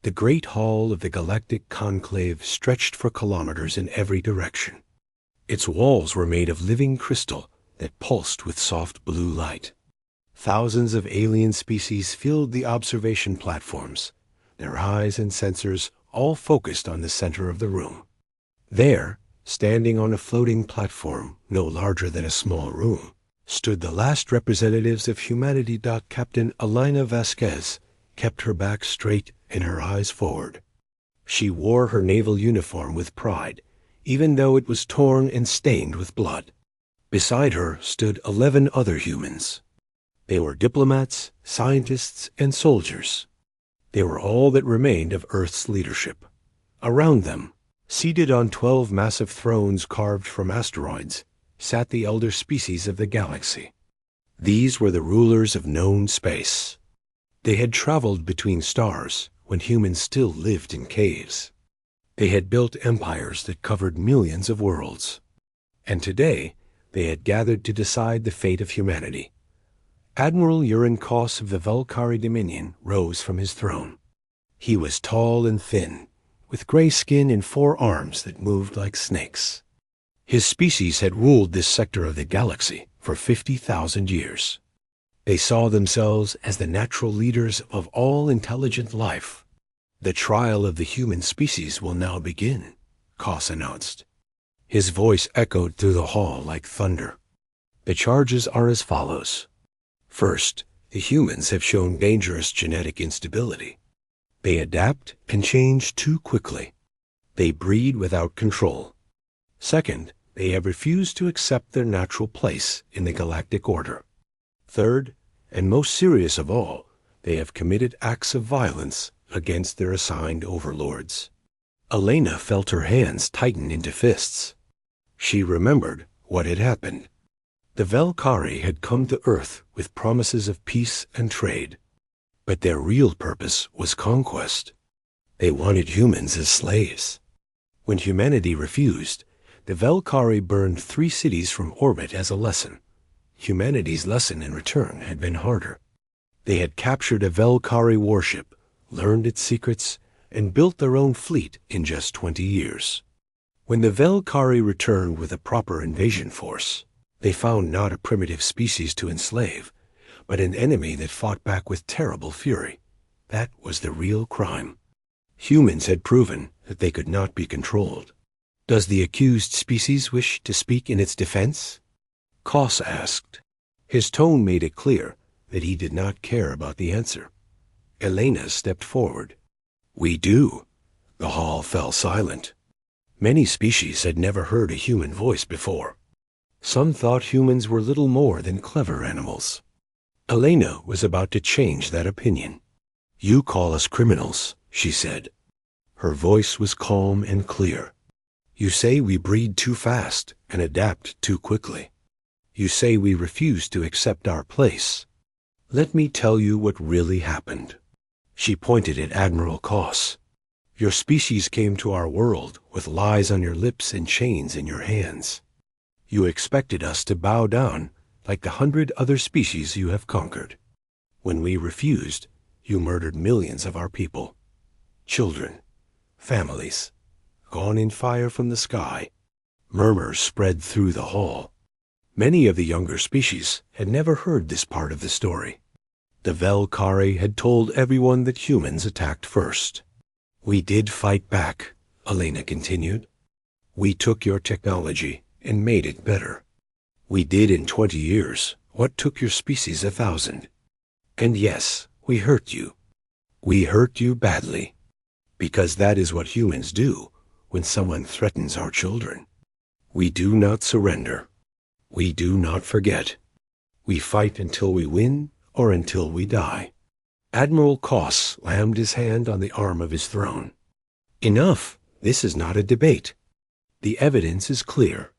The great hall of the Galactic Conclave stretched for kilometers in every direction. Its walls were made of living crystal that pulsed with soft blue light. Thousands of alien species filled the observation platforms, their eyes and sensors all focused on the center of the room. There, standing on a floating platform no larger than a small room, stood the last representatives of humanity. Captain Elena Vasquez kept her back straight and her eyes forward. She wore her naval uniform with pride, even though it was torn and stained with blood. Beside her stood 11 other humans. They were diplomats, scientists, and soldiers. They were all that remained of Earth's leadership. Around them, seated on 12 massive thrones carved from asteroids, sat the elder species of the galaxy. These were the rulers of known space. They had traveled between stars when humans still lived in caves. They had built empires that covered millions of worlds. And today, they had gathered to decide the fate of humanity. Admiral Urin Kos of the Velkari Dominion rose from his throne. He was tall and thin, with gray skin and 4 arms that moved like snakes. His species had ruled this sector of the galaxy for 50,000 years. They saw themselves as the natural leaders of all intelligent life. The trial of the human species will now begin, Kos announced. His voice echoed through the hall like thunder. The charges are as follows. First, the humans have shown dangerous genetic instability. They adapt and change too quickly. They breed without control. Second, they have refused to accept their natural place in the galactic order. Third, and most serious of all, they have committed acts of violence against their assigned overlords. Elena felt her hands tighten into fists. She remembered what had happened. The Velkari had come to Earth with promises of peace and trade, but their real purpose was conquest. They wanted humans as slaves. When humanity refused, the Velkari burned 3 cities from orbit as a lesson. Humanity's lesson in return had been harder. They had captured a Velkari warship, learned its secrets, and built their own fleet in just 20 years. When the Velkari returned with a proper invasion force, they found not a primitive species to enslave, but an enemy that fought back with terrible fury. That was the real crime. Humans had proven that they could not be controlled. Does the accused species wish to speak in its defense? Kos asked. His tone made it clear that he did not care about the answer. Elena stepped forward. We do. The hall fell silent. Many species had never heard a human voice before. Some thought humans were little more than clever animals. Elena was about to change that opinion. You call us criminals, she said. Her voice was calm and clear. You say we breed too fast and adapt too quickly. You say we refuse to accept our place. Let me tell you what really happened. She pointed at Admiral Kos. Your species came to our world with lies on your lips and chains in your hands. You expected us to bow down like the 100 other species you have conquered. When we refused, you murdered millions of our people. Children, families, gone in fire from the sky. Murmurs spread through the hall. Many of the younger species had never heard this part of the story. The Velkari had told everyone that humans attacked first. We did fight back, Elena continued. We took your technology and made it better. We did in 20 years what took your species 1,000. And yes, we hurt you. We hurt you badly. Because that is what humans do when someone threatens our children. We do not surrender. We do not forget. We fight until we win or until we die. Admiral Kos slammed his hand on the arm of his throne. Enough! This is not a debate. The evidence is clear.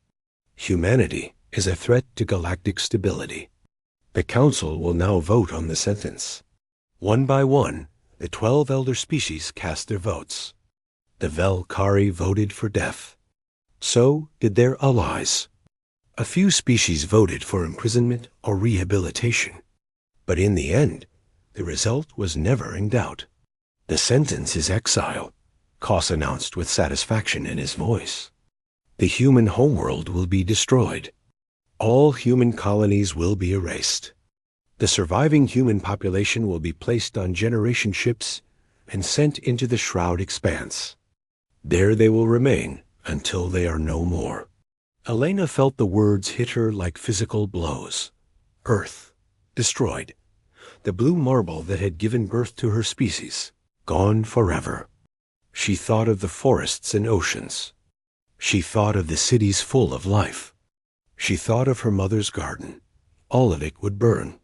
Humanity is a threat to galactic stability. The Council will now vote on the sentence. One by one, the 12 elder species cast their votes. The Velkari voted for death. So did their allies. A few species voted for imprisonment or rehabilitation. But in the end, the result was never in doubt. "The sentence is exile," Koss announced with satisfaction in his voice. "The human homeworld will be destroyed. All human colonies will be erased. The surviving human population will be placed on generation ships and sent into the Shroud Expanse. There they will remain until they are no more." Elena felt the words hit her like physical blows. Earth, destroyed. The blue marble that had given birth to her species, gone forever. She thought of the forests and oceans. She thought of the cities full of life. She thought of her mother's garden. All of it would burn.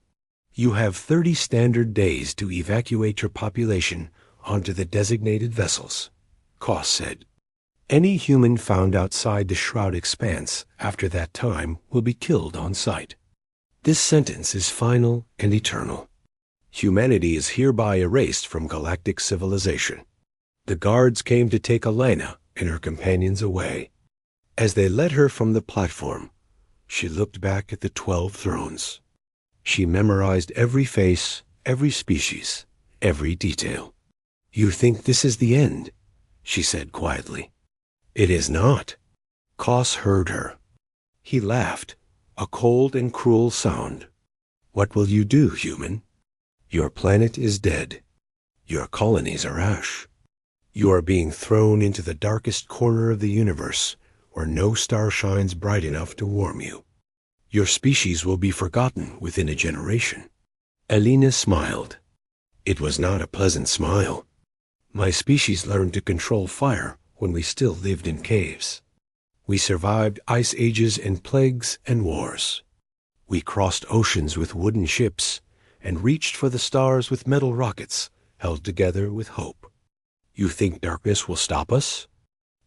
"You have 30 standard days to evacuate your population onto the designated vessels," Koss said. "Any human found outside the Shroud Expanse after that time will be killed on sight. This sentence is final and eternal. Humanity is hereby erased from galactic civilization." The guards came to take Elena and her companions away. As they led her from the platform, she looked back at the 12 thrones. She memorized every face, every species, every detail. "You think this is the end?" she said quietly. "It is not." Koss heard her. He laughed, a cold and cruel sound. "What will you do, human? Your planet is dead. Your colonies are ash. You are being thrown into the darkest corner of the universe, where no star shines bright enough to warm you. Your species will be forgotten within a generation." Elena smiled. It was not a pleasant smile. "My species learned to control fire when we still lived in caves. We survived ice ages and plagues and wars. We crossed oceans with wooden ships and reached for the stars with metal rockets held together with hope. You think darkness will stop us?"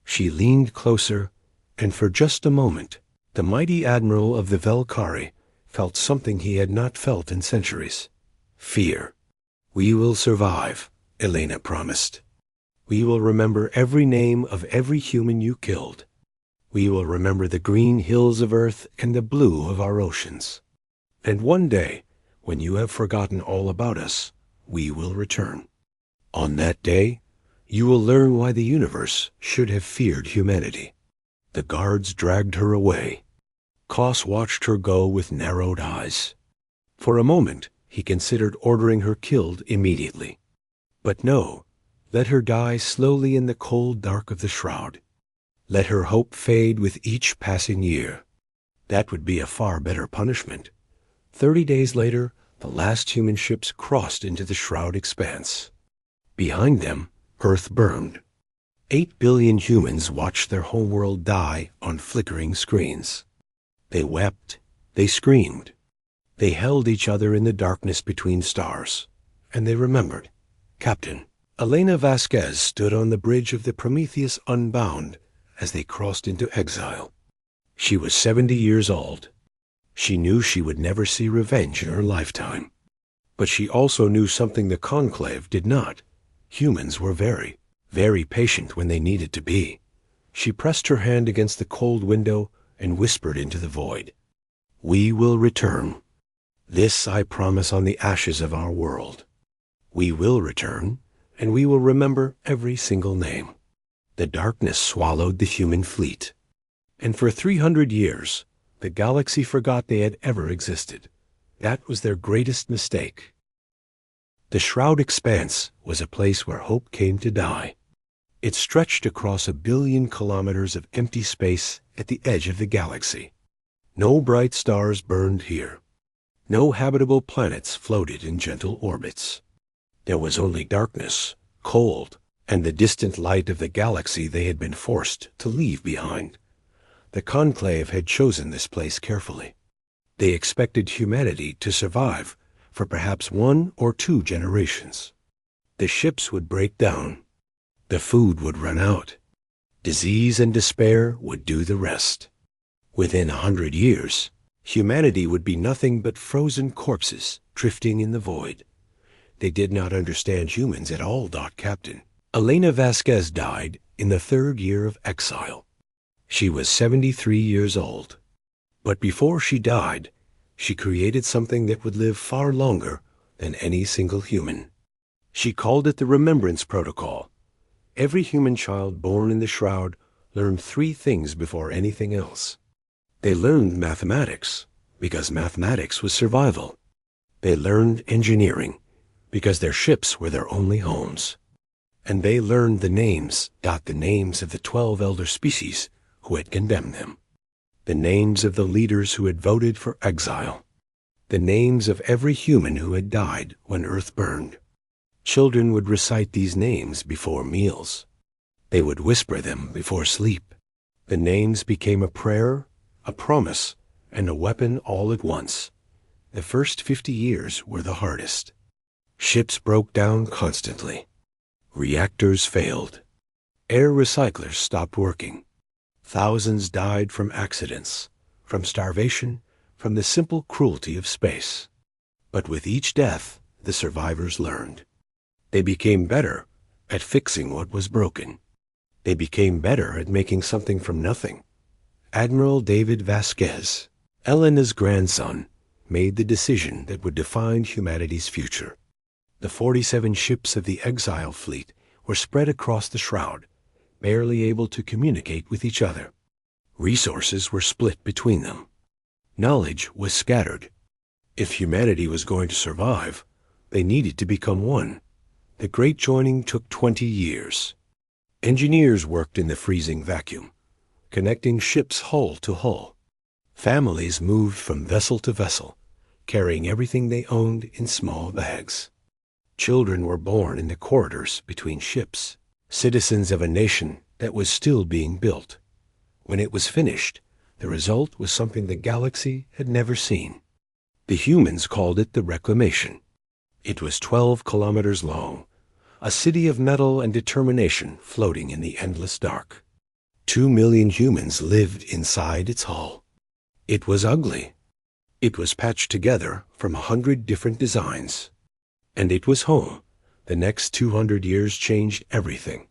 She leaned closer, and for just a moment, the mighty admiral of the Velkari felt something he had not felt in centuries. Fear. "We will survive," Elena promised. "We will remember every name of every human you killed. We will remember the green hills of Earth and the blue of our oceans. And one day, when you have forgotten all about us, we will return. On that day, you will learn why the universe should have feared humanity." The guards dragged her away. Koss watched her go with narrowed eyes. For a moment, he considered ordering her killed immediately. But no, let her die slowly in the cold dark of the shroud. Let her hope fade with each passing year. That would be a far better punishment. 30 days later, the last human ships crossed into the Shroud Expanse. Behind them, Earth burned. 8 billion humans watched their homeworld die on flickering screens. They wept, they screamed. They held each other in the darkness between stars, and they remembered. Captain. Elena Vasquez stood on the bridge of the Prometheus Unbound as they crossed into exile. She was 70 years old. She knew she would never see revenge in her lifetime. But she also knew something the Conclave did not. Humans were very, very patient when they needed to be. She pressed her hand against the cold window and whispered into the void. "We will return. This I promise on the ashes of our world. We will return, and we will remember every single name." The darkness swallowed the human fleet. And for 300 years, the galaxy forgot they had ever existed. That was their greatest mistake. The Shroud Expanse was a place where hope came to die. It stretched across 1 billion kilometers of empty space at the edge of the galaxy. No bright stars burned here. No habitable planets floated in gentle orbits. There was only darkness, cold, and the distant light of the galaxy they had been forced to leave behind. The Conclave had chosen this place carefully. They expected humanity to survive for perhaps 1 or 2 generations. The ships would break down. The food would run out. Disease and despair would do the rest. Within 100 years, humanity would be nothing but frozen corpses drifting in the void. They did not understand humans at all, Captain. Elena Vasquez died in the 3rd year of exile. She was 73 years old. But before she died, she created something that would live far longer than any single human. She called it the Remembrance Protocol. Every human child born in the shroud learned three things before anything else. They learned mathematics, because mathematics was survival. They learned engineering, because their ships were their only homes. And they learned the names of the 12 elder species who had condemned them. The names of the leaders who had voted for exile. The names of every human who had died when Earth burned. Children would recite these names before meals. They would whisper them before sleep. The names became a prayer, a promise, and a weapon all at once. The first 50 years were the hardest. Ships broke down constantly. Reactors failed. Air recyclers stopped working. Thousands died from accidents, from starvation, from the simple cruelty of space. But with each death, the survivors learned. They became better at fixing what was broken. They became better at making something from nothing. Admiral David Vasquez, Elena's grandson, made the decision that would define humanity's future. The 47 ships of the Exile fleet were spread across the shroud, barely able to communicate with each other. Resources were split between them. Knowledge was scattered. If humanity was going to survive, they needed to become one. The Great Joining took 20 years. Engineers worked in the freezing vacuum, connecting ships hull to hull. Families moved from vessel to vessel, carrying everything they owned in small bags. Children were born in the corridors between ships, citizens of a nation that was still being built. When it was finished, the result was something the galaxy had never seen. The humans called it the Reclamation. It was 12 kilometers long, a city of metal and determination floating in the endless dark. 2 million humans lived inside its hull. It was ugly. It was patched together from 100 different designs. And it was home. The next 200 years changed everything.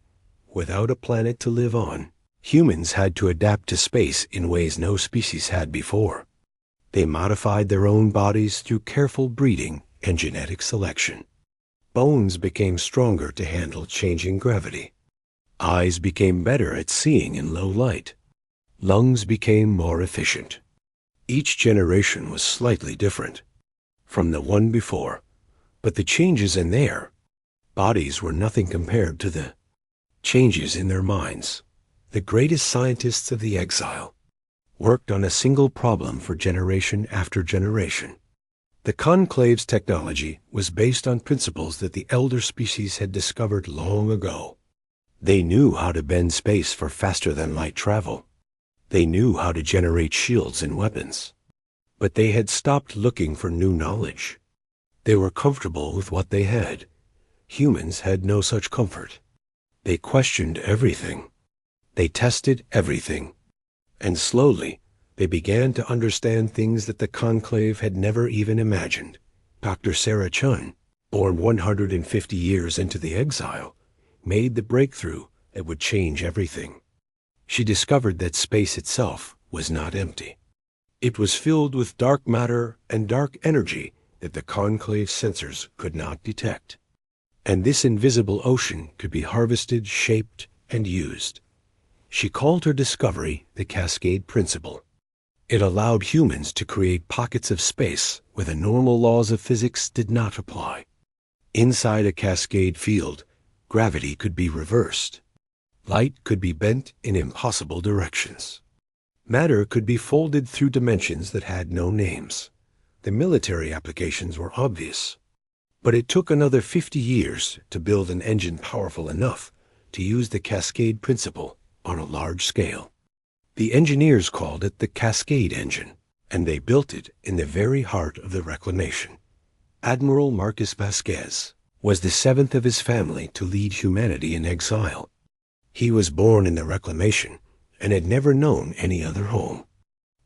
Without a planet to live on, humans had to adapt to space in ways no species had before. They modified their own bodies through careful breeding and genetic selection. Bones became stronger to handle changing gravity. Eyes became better at seeing in low light. Lungs became more efficient. Each generation was slightly different from the one before, but the changes in their bodies were nothing compared to the changes in their minds. The greatest scientists of the Exile worked on a single problem for generation after generation. The Conclave's technology was based on principles that the elder species had discovered long ago. They knew how to bend space for faster-than-light travel. They knew how to generate shields and weapons. But they had stopped looking for new knowledge. They were comfortable with what they had. Humans had no such comfort. They questioned everything. They tested everything. And slowly, they began to understand things that the Conclave had never even imagined. Dr. Sarah Chun, born 150 years into the Exile, made the breakthrough that would change everything. She discovered that space itself was not empty. It was filled with dark matter and dark energy that the Conclave sensors could not detect. And this invisible ocean could be harvested, shaped, and used. She called her discovery the Cascade Principle. It allowed humans to create pockets of space where the normal laws of physics did not apply. Inside a cascade field, gravity could be reversed. Light could be bent in impossible directions. Matter could be folded through dimensions that had no names. The military applications were obvious. But it took another 50 years to build an engine powerful enough to use the Cascade Principle on a large scale. The engineers called it the Cascade Engine, and they built it in the very heart of the Reclamation. Admiral Marcus Vasquez was the 7th of his family to lead humanity in exile. He was born in the Reclamation and had never known any other home.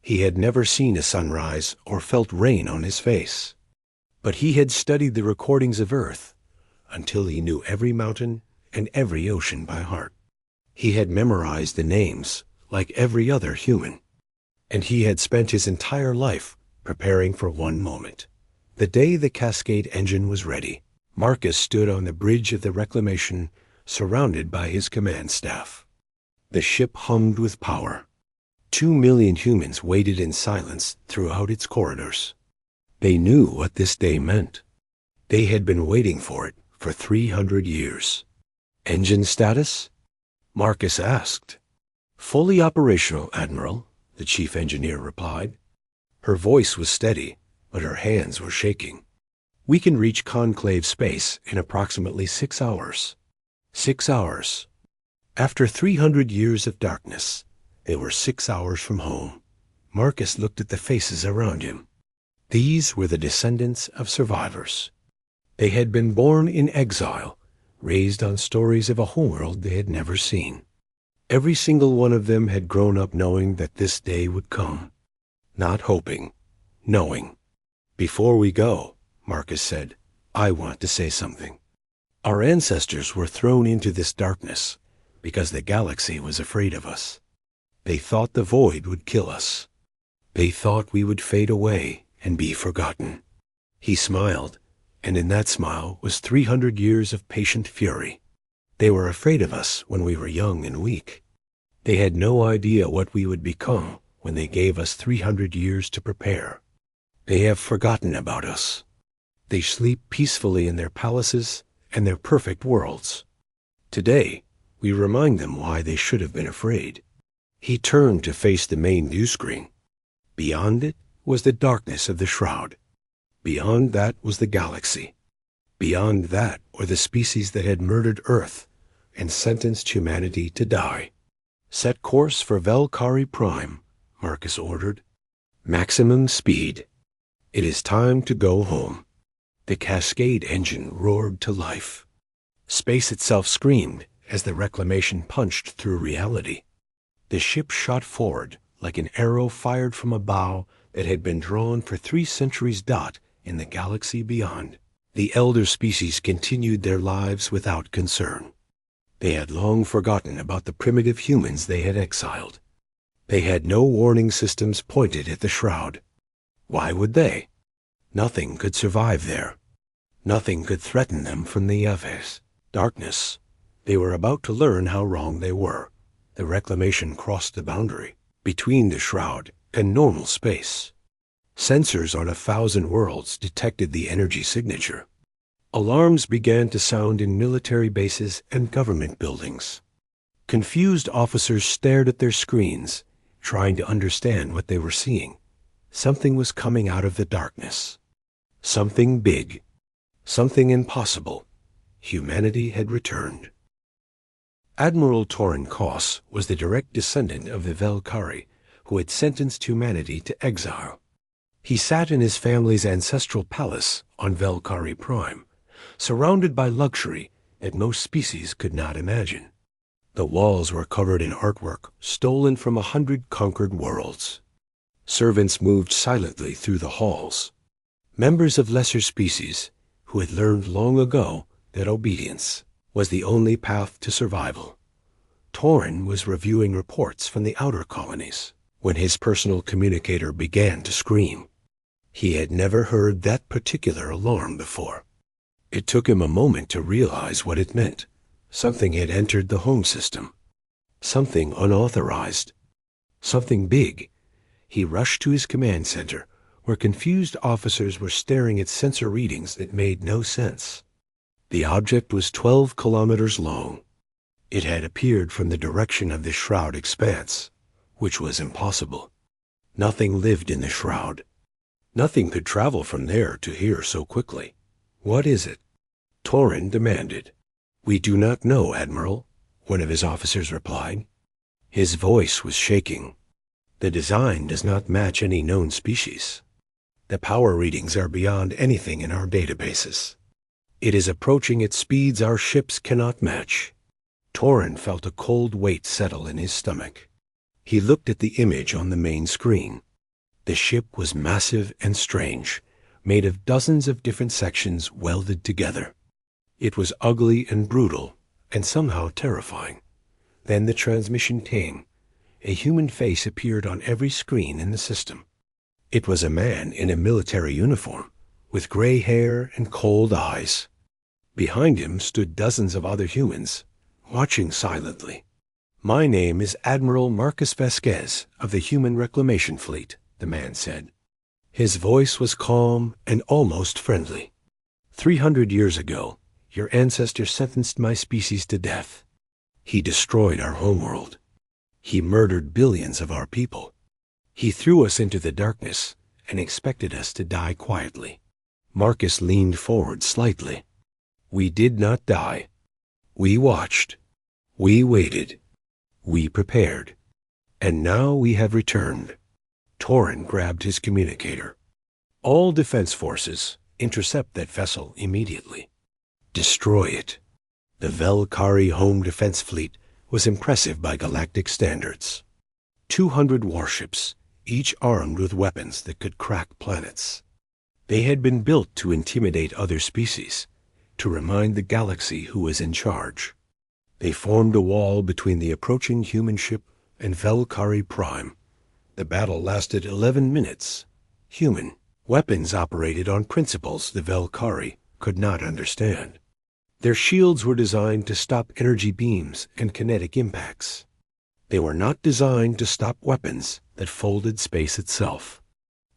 He had never seen a sunrise or felt rain on his face. But he had studied the recordings of Earth until he knew every mountain and every ocean by heart. He had memorized the names like every other human, and he had spent his entire life preparing for one moment. The day the Cascade Engine was ready, Marcus stood on the bridge of the reclamation, surrounded by his command staff. The ship hummed with power. 2 million humans waited in silence throughout its corridors. They knew what this day meant. They had been waiting for it for 300 years. Engine status? Marcus asked. Fully operational, Admiral, the chief engineer replied. Her voice was steady, but her hands were shaking. We can reach conclave space in approximately 6 hours. 6 hours. After 300 years of darkness, they were 6 hours from home. Marcus looked at the faces around him. These were the descendants of survivors. They had been born in exile, raised on stories of a homeworld they had never seen. Every single one of them had grown up knowing that this day would come. Not hoping, knowing. Before we go, Marcus said, I want to say something. Our ancestors were thrown into this darkness because the galaxy was afraid of us. They thought the void would kill us. They thought we would fade away and be forgotten. He smiled, and in that smile was 300 years of patient fury. They were afraid of us when we were young and weak. They had no idea what we would become when they gave us 300 years to prepare. They have forgotten about us. They sleep peacefully in their palaces and their perfect worlds. Today, we remind them why they should have been afraid. He turned to face the main view screen. Beyond it was the darkness of the shroud. Beyond that was the galaxy. Beyond that were the species that had murdered Earth and sentenced humanity to die. Set course for Valkyrie Prime, Marcus ordered. Maximum speed. It is time to go home. The Cascade engine roared to life. Space itself screamed as the reclamation punched through reality. The ship shot forward like an arrow fired from a bow that had been drawn for 3 centuries in the galaxy beyond. The elder species continued their lives without concern. They had long forgotten about the primitive humans they had exiled. They had no warning systems pointed at the shroud. Why would they? Nothing could survive there. Nothing could threaten them from the Yves. Darkness. They were about to learn how wrong they were. The reclamation crossed the boundary between the shroud and normal space. Sensors on 1,000 worlds detected the energy signature. Alarms began to sound in military bases and government buildings. Confused officers stared at their screens, trying to understand what they were seeing. Something was coming out of the darkness. Something big. Something impossible. Humanity had returned. Admiral Torin Koss was the direct descendant of the Valkyrie, who had sentenced humanity to exile. He sat in his family's ancestral palace on Valkyrie Prime, surrounded by luxury that most species could not imagine. The walls were covered in artwork stolen from 100 conquered worlds. Servants moved silently through the halls. Members of lesser species who had learned long ago that obedience was the only path to survival. Torin was reviewing reports from the outer colonies when his personal communicator began to scream. He had never heard that particular alarm before. It took him a moment to realize what it meant. Something had entered the home system. Something unauthorized. Something big. He rushed to his command center, where confused officers were staring at sensor readings that made no sense. The object was 12 kilometers long. It had appeared from the direction of the shroud expanse, which was impossible. Nothing lived in the shroud. Nothing could travel from there to here so quickly. What is it? Torin demanded. We do not know, Admiral, one of his officers replied. His voice was shaking. The design does not match any known species. The power readings are beyond anything in our databases. It is approaching at speeds our ships cannot match. Torin felt a cold weight settle in his stomach. He looked at the image on the main screen. The ship was massive and strange, made of dozens of different sections welded together. It was ugly and brutal, and somehow terrifying. Then the transmission came. A human face appeared on every screen in the system. It was a man in a military uniform, with gray hair and cold eyes. Behind him stood dozens of other humans, watching silently. "My name is Admiral Marcus Vasquez of the Human Reclamation Fleet," the man said. His voice was calm and almost friendly. 300 years ago, your ancestor sentenced my species to death. He destroyed our homeworld. He murdered billions of our people. He threw us into the darkness and expected us to die quietly. Marcus leaned forward slightly. We did not die. We watched. We waited. We prepared. And now we have returned. Torin grabbed his communicator. All defense forces, intercept that vessel immediately. Destroy it. The Velkari Home Defense Fleet was impressive by galactic standards. 200 warships, each armed with weapons that could crack planets. They had been built to intimidate other species, to remind the galaxy who was in charge. They formed a wall between the approaching human ship and Velkari Prime. The battle lasted 11 minutes. Human weapons operated on principles the Velkari could not understand. Their shields were designed to stop energy beams and kinetic impacts. They were not designed to stop weapons that folded space itself.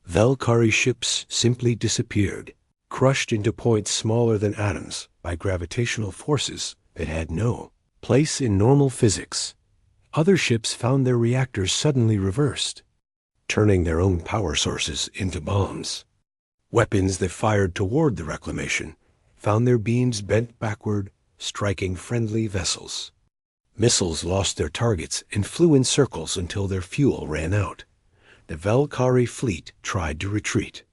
Velkari ships simply disappeared, crushed into points smaller than atoms by gravitational forces that had no place in normal physics. Other ships found their reactors suddenly reversed, turning their own power sources into bombs. Weapons that fired toward the reclamation found their beams bent backward, striking friendly vessels. Missiles lost their targets and flew in circles until their fuel ran out. The Velkari fleet tried to retreat.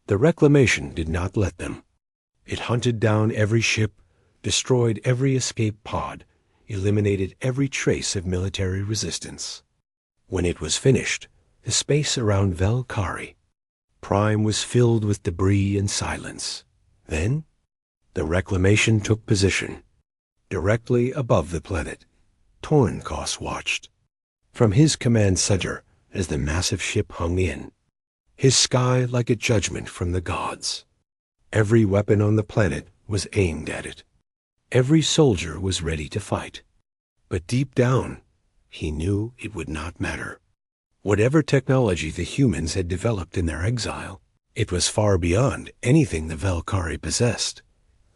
The reclamation did not let them. It hunted down every ship, destroyed every escape pod, eliminated every trace of military resistance. When it was finished, the space around Velkari Prime was filled with debris and silence. Then, the reclamation took position. Directly above the planet, Tornkos watched. From his command center, as the massive ship hung in, his sky like a judgment from the gods. Every weapon on the planet was aimed at it. Every soldier was ready to fight. But deep down, he knew it would not matter. Whatever technology the humans had developed in their exile, it was far beyond anything the Velkari possessed.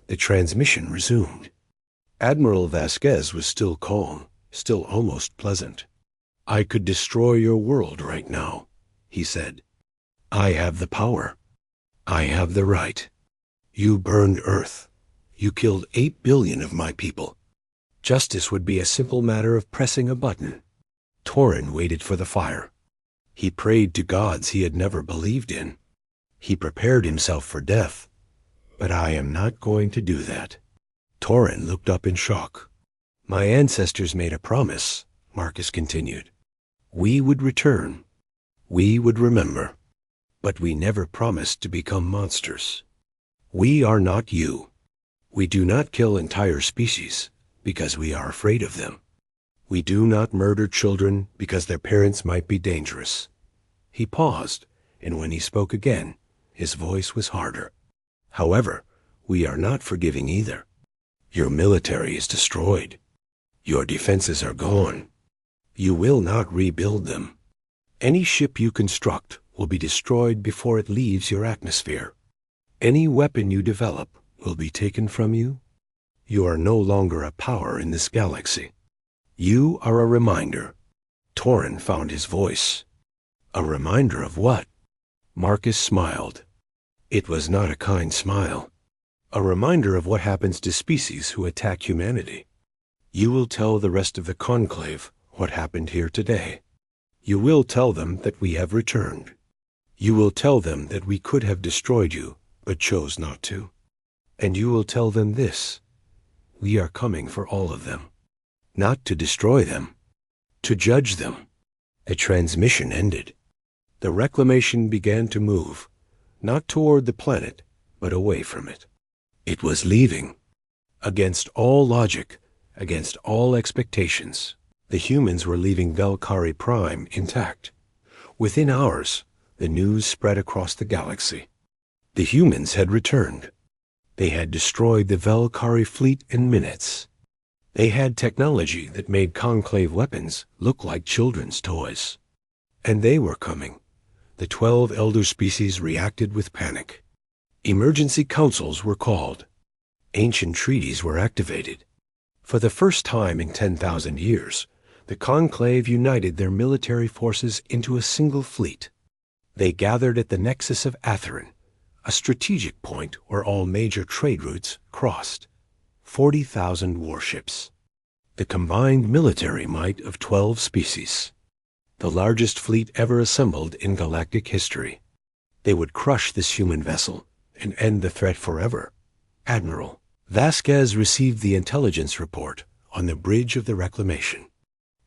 The transmission resumed. Admiral Vasquez was still calm, still almost pleasant. "I could destroy your world right now," he said. "I have the power. I have the right. You burned Earth. You killed 8 billion of my people. Justice would be a simple matter of pressing a button." Torin waited for the fire. He prayed to gods he had never believed in. He prepared himself for death. But I am not going to do that. Torin looked up in shock. "My ancestors made a promise," Marcus continued. "We would return. We would remember. But we never promised to become monsters. We are not you. We do not kill entire species because we are afraid of them. We do not murder children because their parents might be dangerous." He paused, and when he spoke again, his voice was harder. "However, we are not forgiving either. Your military is destroyed. Your defenses are gone. You will not rebuild them. Any ship you construct will be destroyed before it leaves your atmosphere. Any weapon you develop will be taken from you. You are no longer a power in this galaxy. You are a reminder." Torin found his voice. "A reminder of what?" Marcus smiled. It was not a kind smile. "A reminder of what happens to species who attack humanity. You will tell the rest of the Conclave what happened here today. You will tell them that we have returned. You will tell them that we could have destroyed you, but chose not to. And you will tell them this: we are coming for all of them. Not to destroy them, to judge them." The transmission ended. The reclamation began to move, not toward the planet, but away from it. It was leaving. Against all logic, against all expectations, the humans were leaving Velkari Prime intact. Within hours, the news spread across the galaxy. The humans had returned. They had destroyed the Velkari fleet in minutes. They had technology that made Conclave weapons look like children's toys. And they were coming. The 12 elder species reacted with panic. Emergency councils were called. Ancient treaties were activated. For the first time in 10,000 years, the Conclave united their military forces into a single fleet. They gathered at the nexus of Atherin, a strategic point where all major trade routes crossed. 40,000 warships. The combined military might of 12 species. The largest fleet ever assembled in galactic history. They would crush this human vessel and end the threat forever. Admiral Vasquez received the intelligence report on the bridge of the Reclamation.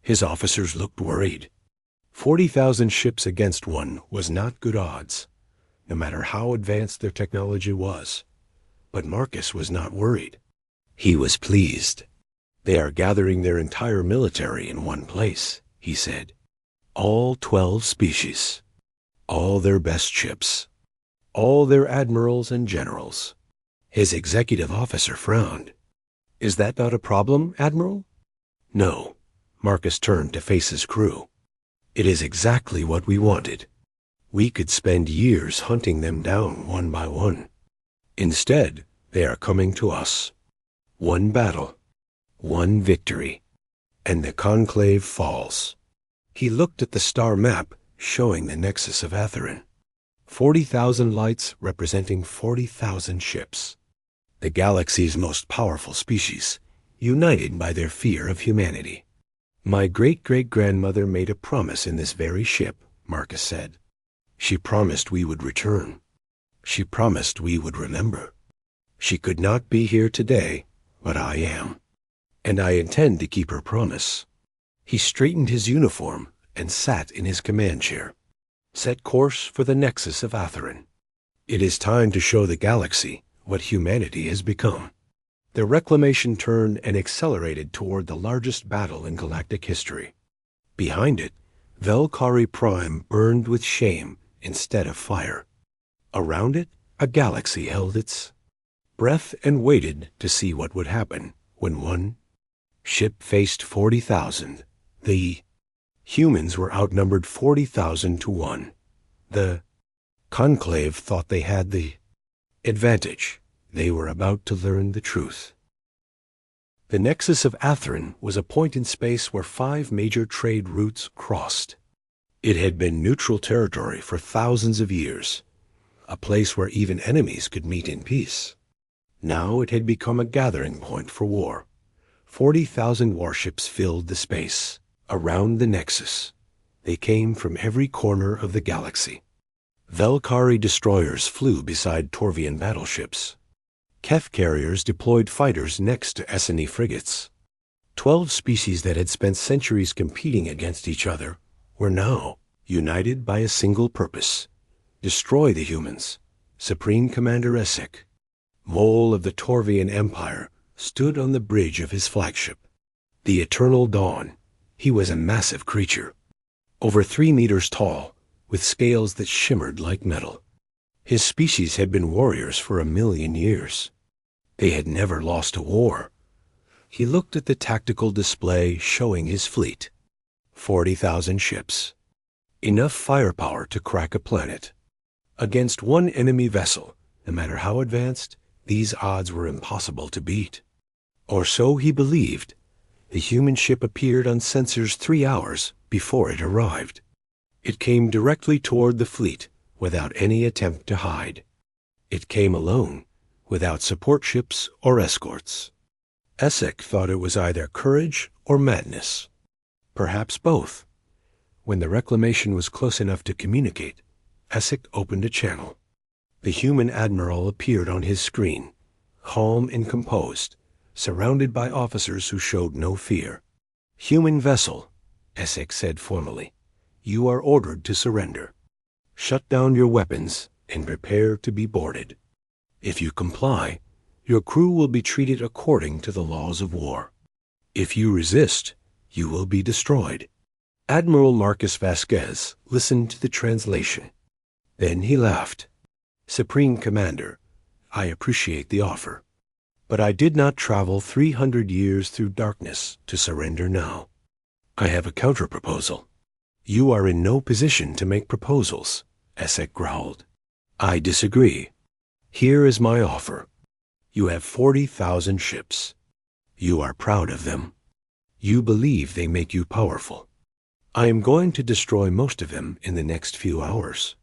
His officers looked worried. 40,000 ships against one was not good odds, no matter how advanced their technology was. But Marcus was not worried. He was pleased. They are gathering their entire military in one place, he said. All 12 species. All their best ships. All their admirals and generals. His executive officer frowned. Is that not a problem, Admiral? No. Marcus turned to face his crew. It is exactly what we wanted. We could spend years hunting them down one by one. Instead, they are coming to us. One battle, one victory, and the Conclave falls. He looked at the star map showing the nexus of Atherin. 40,000 lights representing 40,000 ships. The galaxy's most powerful species, united by their fear of humanity. My great-great-grandmother made a promise in this very ship, Marcus said. She promised we would return. She promised we would remember. She could not be here today, but I am. And I intend to keep her promise. He straightened his uniform and sat in his command chair. Set course for the nexus of Atherin. It is time to show the galaxy what humanity has become. The Reclamation turned and accelerated toward the largest battle in galactic history. Behind it, Velkari Prime burned with shame instead of fire. Around it, a galaxy held its breath and waited to see what would happen when one ship faced 40,000. The humans were outnumbered 40,000 to 1. The Conclave thought they had the advantage. They were about to learn the truth. The nexus of Atherin was a point in space where 5 major trade routes crossed. It had been neutral territory for thousands of years, a place where even enemies could meet in peace. Now it had become a gathering point for war. 40,000 warships filled the space around the nexus. They came from every corner of the galaxy. Velkari destroyers flew beside Torvian battleships. Kef carriers deployed fighters next to Esseni frigates. 12 species that had spent centuries competing against each other were now united by a single purpose: destroy the humans. Supreme Commander Essek, mole of the Torvian Empire, stood on the bridge of his flagship. The Eternal Dawn. He was a massive creature, over 3 meters tall, with scales that shimmered like metal. His species had been warriors for 1,000,000 years. They had never lost a war. He looked at the tactical display showing his fleet. 40,000 ships. Enough firepower to crack a planet. Against one enemy vessel, no matter how advanced, these odds were impossible to beat. Or so he believed. The human ship appeared on sensors 3 hours before it arrived. It came directly toward the fleet without any attempt to hide. It came alone, without support ships or escorts. Essek thought it was either courage or madness. Perhaps both. When the Reclamation was close enough to communicate, Essek opened a channel. The human admiral appeared on his screen, calm and composed, surrounded by officers who showed no fear. "Human vessel," Essek said formally, "you are ordered to surrender. Shut down your weapons and prepare to be boarded. If you comply, your crew will be treated according to the laws of war. If you resist, you will be destroyed." Admiral Marcus Vasquez listened to the translation. Then he laughed. "Supreme Commander, I appreciate the offer. But I did not travel 300 years through darkness to surrender now. I have a counterproposal. You are in no position to make proposals, Essek growled. I disagree. Here is my offer. You have 40,000 ships. You are proud of them. You believe they make you powerful. I am going to destroy most of them in the next few hours.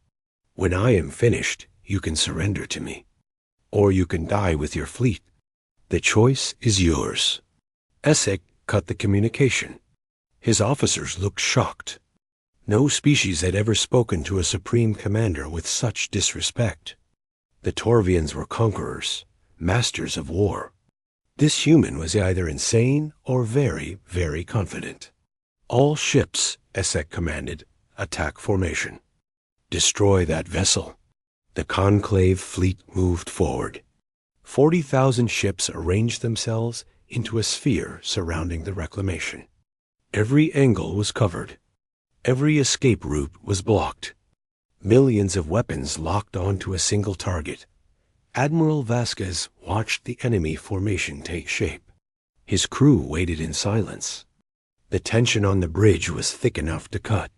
When I am finished, you can surrender to me. Or you can die with your fleet. The choice is yours. Essek cut the communication. His officers looked shocked. No species had ever spoken to a supreme commander with such disrespect. The Torvians were conquerors, masters of war. This human was either insane or very, very confident. All ships, Essek commanded, attack formation. Destroy that vessel. The Conclave fleet moved forward. 40,000 ships arranged themselves into a sphere surrounding the reclamation. Every angle was covered. Every escape route was blocked. Millions of weapons locked onto a single target. Admiral Vasquez watched the enemy formation take shape. His crew waited in silence. The tension on the bridge was thick enough to cut.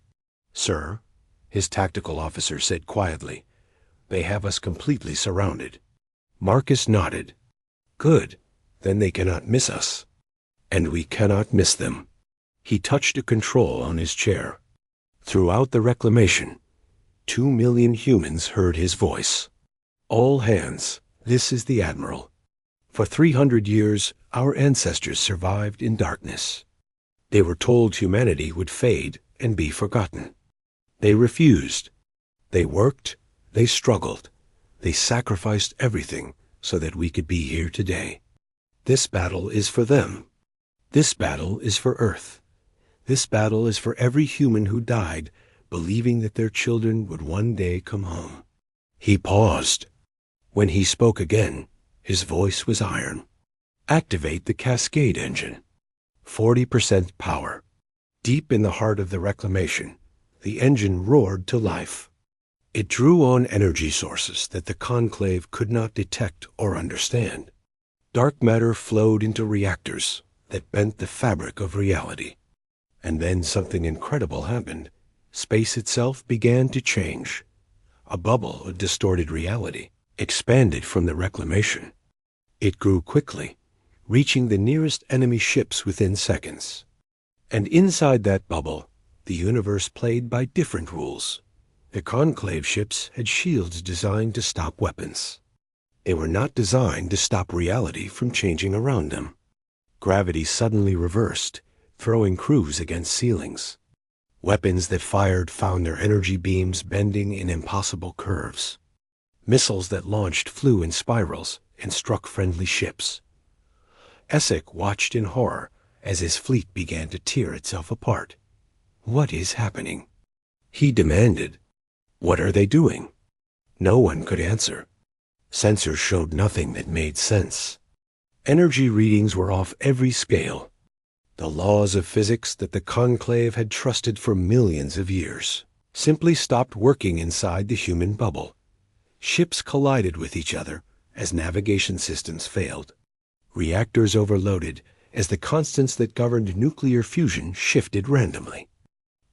Sir, his tactical officer said quietly, they have us completely surrounded. Marcus nodded. Good, then they cannot miss us. And we cannot miss them. He touched a control on his chair. Throughout the reclamation, 2 million humans heard his voice. All hands, this is the Admiral. For 300 years, our ancestors survived in darkness. They were told humanity would fade and be forgotten. They refused. They worked, they struggled, they sacrificed everything so that we could be here today. This battle is for them. This battle is for Earth. This battle is for every human who died, believing that their children would one day come home. He paused. When he spoke again, his voice was iron. Activate the Cascade engine. 40% power. Deep in the heart of the reclamation, the engine roared to life. It drew on energy sources that the Conclave could not detect or understand. Dark matter flowed into reactors that bent the fabric of reality. And then something incredible happened. Space itself began to change. A bubble of distorted reality expanded from the reclamation. It grew quickly, reaching the nearest enemy ships within seconds. And inside that bubble, the universe played by different rules. The Conclave ships had shields designed to stop weapons. They were not designed to stop reality from changing around them. Gravity suddenly reversed, throwing crews against ceilings. Weapons that fired found their energy beams bending in impossible curves. Missiles that launched flew in spirals and struck friendly ships. Essek watched in horror as his fleet began to tear itself apart. What is happening? He demanded. What are they doing? No one could answer. Sensors showed nothing that made sense. Energy readings were off every scale. The laws of physics that the Conclave had trusted for millions of years simply stopped working inside the human bubble. Ships collided with each other as navigation systems failed. Reactors overloaded as the constants that governed nuclear fusion shifted randomly.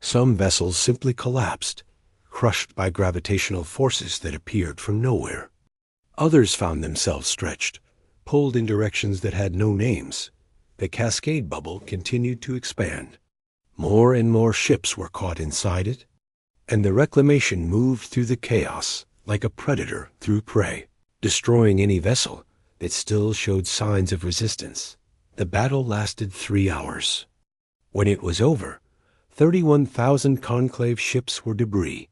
Some vessels simply collapsed, crushed by gravitational forces that appeared from nowhere. Others found themselves stretched, pulled in directions that had no names. The cascade bubble continued to expand. More and more ships were caught inside it, and the reclamation moved through the chaos like a predator through prey, destroying any vessel that still showed signs of resistance. The battle lasted 3 hours. When it was over, 31,000 Conclave ships were debris.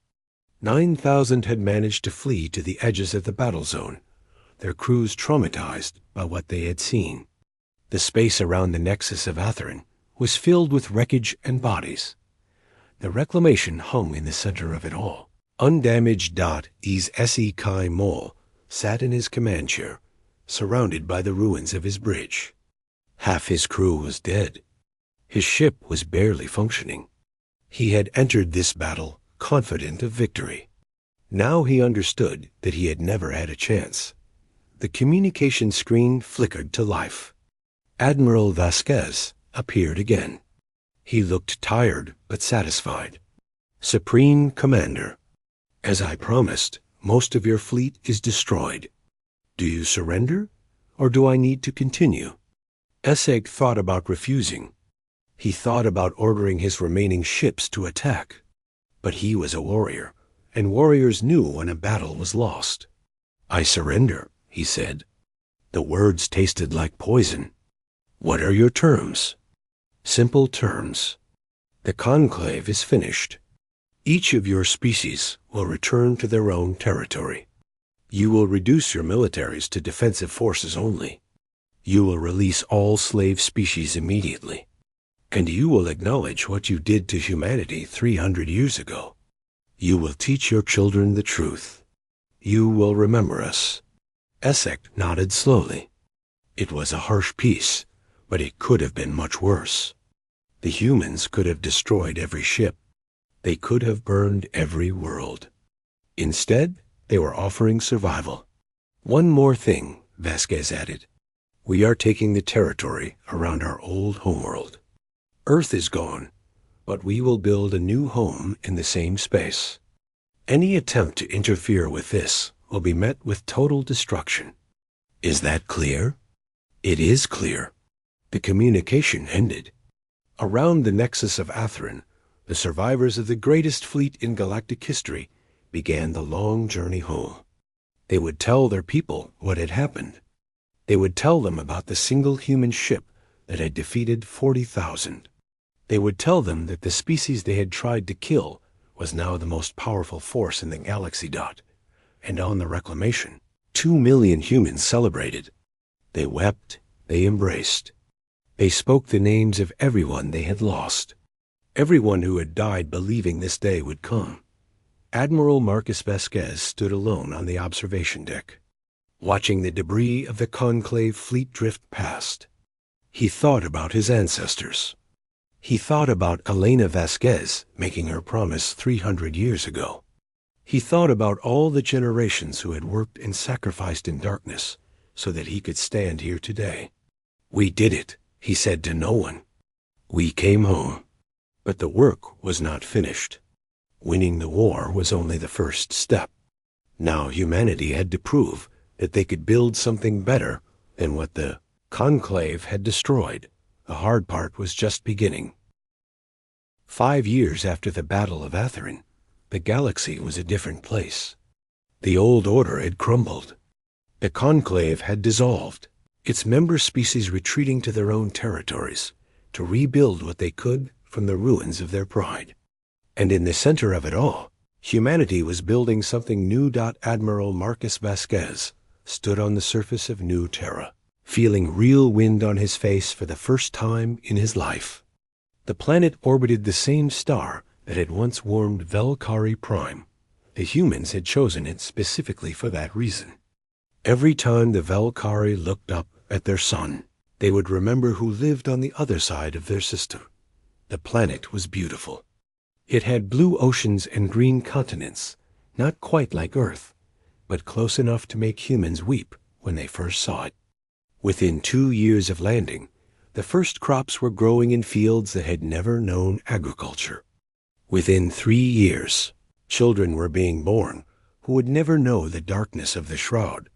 9,000 had managed to flee to the edges of the battle zone, their crews traumatized by what they had seen. The space around the nexus of Atherin was filled with wreckage and bodies. The reclamation hung in the center of it all. Undamaged Is Se Kai Mol sat in his command chair, surrounded by the ruins of his bridge. Half his crew was dead. His ship was barely functioning. He had entered this battle confident of victory. Now he understood that he had never had a chance. the communication screen flickered to life. Admiral Vasquez appeared again. He looked tired but satisfied. "Supreme Commander, as I promised, most of your fleet is destroyed. Do you surrender, or do I need to continue?" Essek thought about refusing. He thought about ordering his remaining ships to attack. But he was a warrior, and warriors knew when a battle was lost. "I surrender," he said. The words tasted like poison. "What are your terms?" "Simple terms. The conclave is finished. Each of your species will return to their own territory. You will reduce your militaries to defensive forces only. You will release all slave species immediately. And you will acknowledge what you did to humanity 300 years ago. You will teach your children the truth. You will remember us." Essek nodded slowly. It was a harsh peace, but it could have been much worse. The humans could have destroyed every ship. They could have burned every world. Instead, they were offering survival. "One more thing," Vasquez added. "We are taking the territory around our old homeworld. Earth is gone, but we will build a new home in the same space. Any attempt to interfere with this will be met with total destruction. Is that clear?" "It is clear." The communication ended. Around the nexus of Atherin, the survivors of the greatest fleet in galactic history began the long journey home. They would tell their people what had happened. They would tell them about the single human ship that had defeated 40,000. They would tell them that the species they had tried to kill was now the most powerful force in the galaxy. And on the reclamation, 2 million humans celebrated. They wept, they embraced. They spoke the names of everyone they had lost. Everyone who had died believing this day would come. Admiral Marcus Vasquez stood alone on the observation deck, watching the debris of the conclave fleet drift past. He thought about his ancestors. He thought about Elena Vasquez making her promise 300 years ago. He thought about all the generations who had worked and sacrificed in darkness so that he could stand here today. "We did it," he said to no one. "We came home." But the work was not finished. Winning the war was only the first step. Now humanity had to prove that they could build something better than what the conclave had destroyed. The hard part was just beginning. 5 years after the Battle of Atherin, the galaxy was a different place. The old order had crumbled. The conclave had dissolved, its member species retreating to their own territories to rebuild what they could from the ruins of their pride. And in the center of it all, humanity was building something new. Admiral Marcus Vasquez stood on the surface of New Terra, feeling real wind on his face for the first time in his life. The planet orbited the same star that had once warmed Velkari Prime. The humans had chosen it specifically for that reason. Every time the Velkari looked up at their sun, they would remember who lived on the other side of their system. The planet was beautiful. It had blue oceans and green continents, not quite like Earth, but close enough to make humans weep when they first saw it. Within 2 years of landing, the first crops were growing in fields that had never known agriculture. Within 3 years, children were being born who would never know the darkness of the shroud.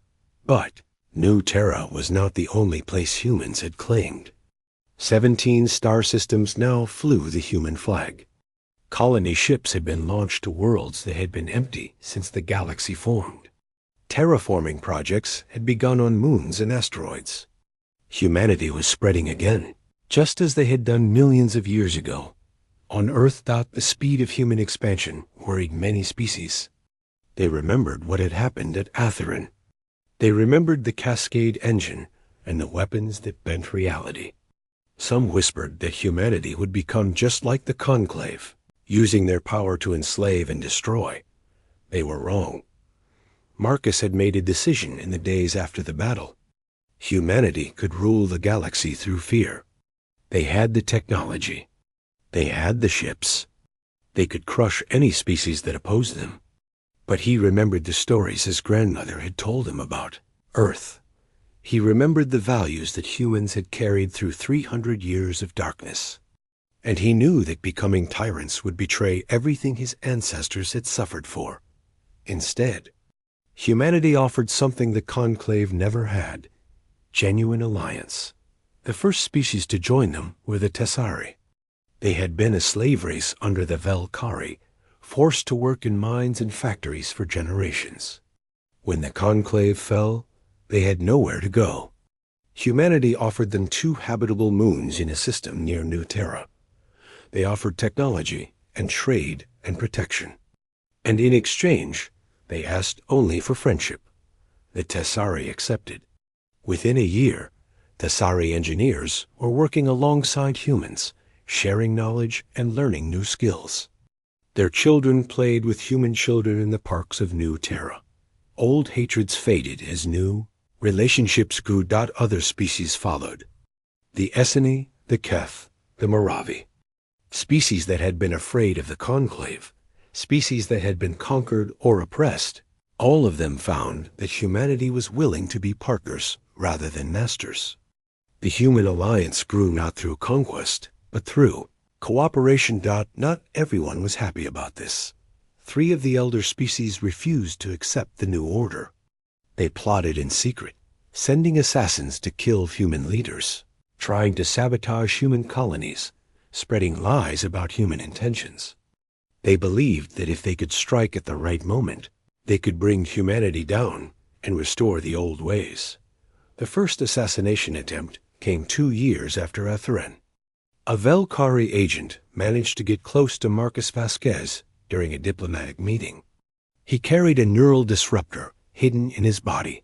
But New Terra was not the only place humans had claimed. 17 star systems now flew the human flag. Colony ships had been launched to worlds that had been empty since the galaxy formed. Terraforming projects had begun on moons and asteroids. Humanity was spreading again, just as they had done millions of years ago. On Earth, the speed of human expansion worried many species. They remembered what had happened at Atherin. They remembered the Cascade engine and the weapons that bent reality. Some whispered that humanity would become just like the Conclave, using their power to enslave and destroy. They were wrong. Marcus had made a decision in the days after the battle. Humanity could rule the galaxy through fear. They had the technology. They had the ships. They could crush any species that opposed them. But he remembered the stories his grandmother had told him about Earth. He remembered the values that humans had carried through 300 years of darkness. And he knew that becoming tyrants would betray everything his ancestors had suffered for. Instead, humanity offered something the Conclave never had: genuine alliance. The first species to join them were the Tessari. They had been a slave race under the Velkari, forced to work in mines and factories for generations. When the Conclave fell, they had nowhere to go. Humanity offered them 2 habitable moons in a system near New Terra. They offered technology and trade and protection. And in exchange, they asked only for friendship. The Tessari accepted. Within a year, Tessari engineers were working alongside humans, sharing knowledge and learning new skills. Their children played with human children in the parks of New Terra. Old hatreds faded as new relationships grew. Other species followed. The Esseni, the Keth, the Moravi. Species that had been afraid of the Conclave, species that had been conquered or oppressed, all of them found that humanity was willing to be partners rather than masters. The human alliance grew not through conquest, but through cooperation. Not everyone was happy about this. 3 of the elder species refused to accept the new order. They plotted in secret, sending assassins to kill human leaders, trying to sabotage human colonies, spreading lies about human intentions. They believed that if they could strike at the right moment, they could bring humanity down and restore the old ways. The first assassination attempt came 2 years after Atherin. A Velkari agent managed to get close to Marcus Vasquez during a diplomatic meeting. He carried a neural disruptor hidden in his body,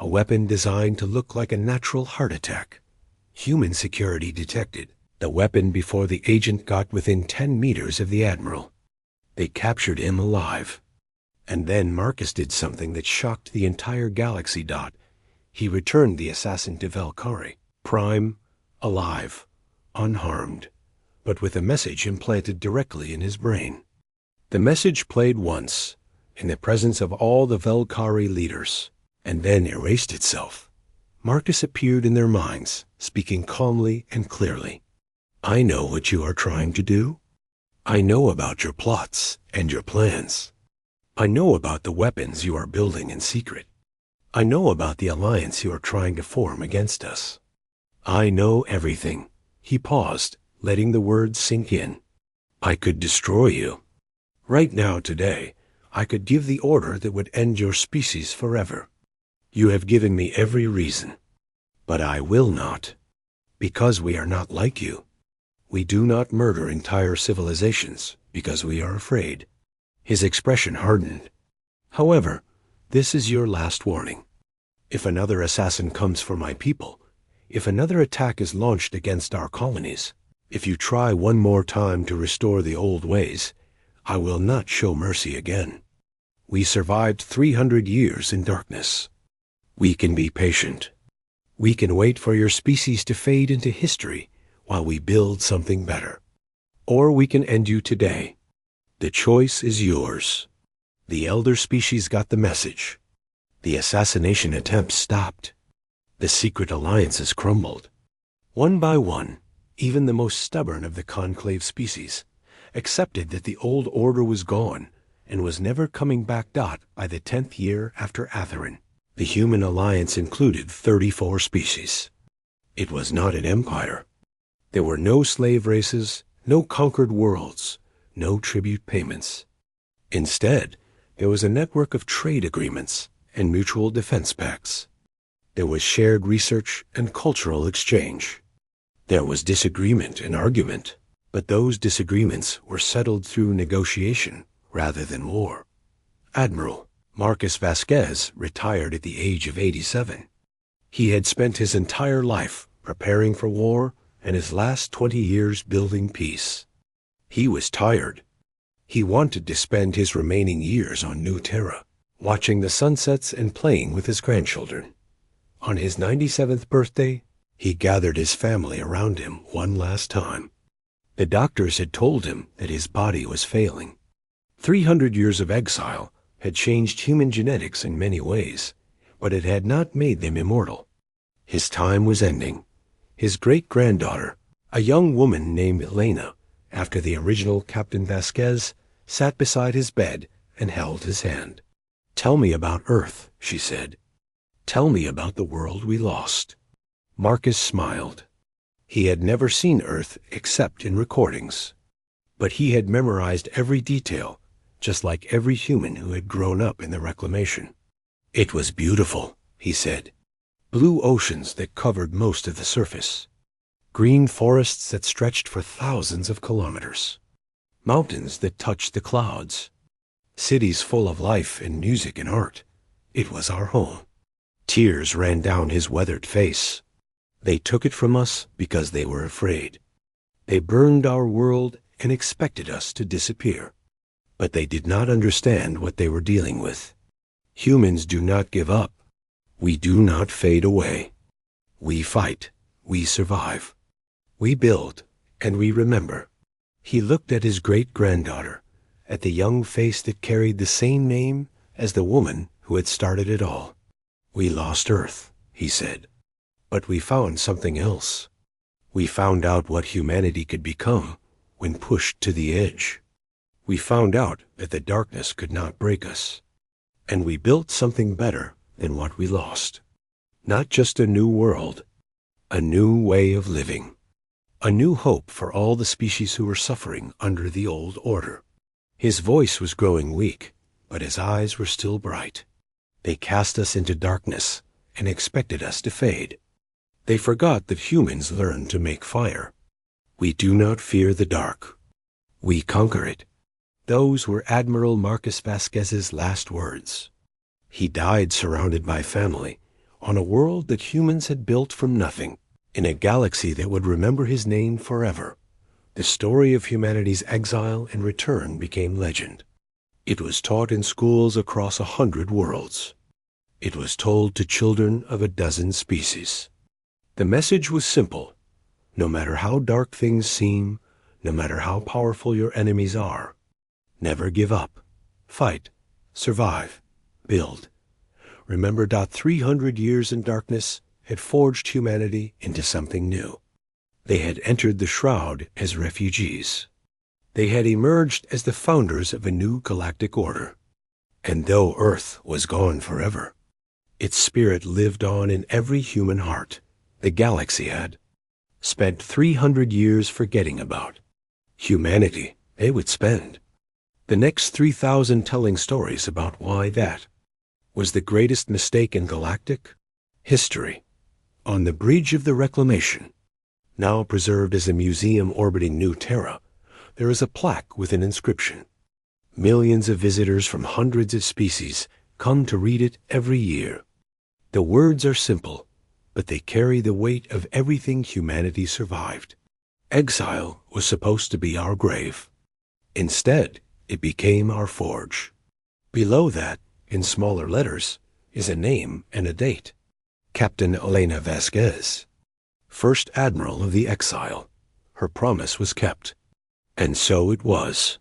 a weapon designed to look like a natural heart attack. Human security detected the weapon before the agent got within 10 meters of the Admiral. They captured him alive. And then Marcus did something that shocked the entire galaxy. He returned the assassin to Velkari, prime, alive, unharmed, but with a message implanted directly in his brain. The message played once, in the presence of all the Velkari leaders, and then erased itself. Marcus appeared in their minds, speaking calmly and clearly. I know what you are trying to do. I know about your plots and your plans. I know about the weapons you are building in secret. I know about the alliance you are trying to form against us. I know everything. He paused, letting the words sink in. I could destroy you. Right now, today, I could give the order that would end your species forever. You have given me every reason. But I will not. Because we are not like you. We do not murder entire civilizations because we are afraid. His expression hardened. However, this is your last warning. If another assassin comes for my people, if another attack is launched against our colonies, if you try one more time to restore the old ways, I will not show mercy again. We survived 300 years in darkness. We can be patient. We can wait for your species to fade into history while we build something better. Or we can end you today. The choice is yours. The elder species got the message. The assassination attempts stopped. The secret alliances crumbled. One by one, even the most stubborn of the Conclave species accepted that the old order was gone and was never coming back. By the 10th year after Atherin, the human alliance included 34 species. It was not an empire. There were no slave races, no conquered worlds, no tribute payments. Instead, there was a network of trade agreements and mutual defense pacts. There was shared research and cultural exchange. There was disagreement and argument, but those disagreements were settled through negotiation rather than war. Admiral Marcus Vasquez retired at the age of 87. He had spent his entire life preparing for war and his last 20 years building peace. He was tired. He wanted to spend his remaining years on New Terra, watching the sunsets and playing with his grandchildren. On his 97th birthday, he gathered his family around him one last time. The doctors had told him that his body was failing. 300 years of exile had changed human genetics in many ways, but it had not made them immortal. His time was ending. His great-granddaughter, a young woman named Elena, after the original Captain Vasquez, sat beside his bed and held his hand. "Tell me about Earth," she said. "Tell me about the world we lost." Marcus smiled. He had never seen Earth except in recordings, but he had memorized every detail, just like every human who had grown up in the reclamation. "It was beautiful," he said. "Blue oceans that covered most of the surface. Green forests that stretched for thousands of kilometers. Mountains that touched the clouds. Cities full of life and music and art. It was our home." Tears ran down his weathered face. "They took it from us because they were afraid. They burned our world and expected us to disappear. But they did not understand what they were dealing with. Humans do not give up. We do not fade away. We fight. We survive. We build, and we remember." He looked at his great-granddaughter, at the young face that carried the same name as the woman who had started it all. "We lost Earth," he said, "but we found something else. We found out what humanity could become when pushed to the edge. We found out that the darkness could not break us. And we built something better than what we lost. Not just a new world, a new way of living. A new hope for all the species who were suffering under the old order." His voice was growing weak, but his eyes were still bright. "They cast us into darkness and expected us to fade. They forgot that humans learned to make fire. We do not fear the dark. We conquer it." Those were Admiral Marcus Vasquez's last words. He died surrounded by family, on a world that humans had built from nothing, in a galaxy that would remember his name forever. The story of humanity's exile and return became legend. It was taught in schools across 100 worlds. It was told to children of a dozen species. The message was simple. No matter how dark things seem, no matter how powerful your enemies are, never give up. Fight. Survive. Build. Remember that 300 years in darkness had forged humanity into something new. They had entered the shroud as refugees. They had emerged as the founders of a new galactic order. And though Earth was gone forever, its spirit lived on in every human heart. The galaxy had spent 300 years forgetting about. Humanity, they would spend the next 3,000 telling stories about why that was the greatest mistake in galactic history. On the bridge of the reclamation, now preserved as a museum orbiting New Terra, there is a plaque with an inscription. Millions of visitors from hundreds of species come to read it every year. The words are simple, but they carry the weight of everything humanity survived. Exile was supposed to be our grave. Instead, it became our forge. Below that, in smaller letters, is a name and a date. Captain Elena Vasquez, First Admiral of the Exile. Her promise was kept. And so it was.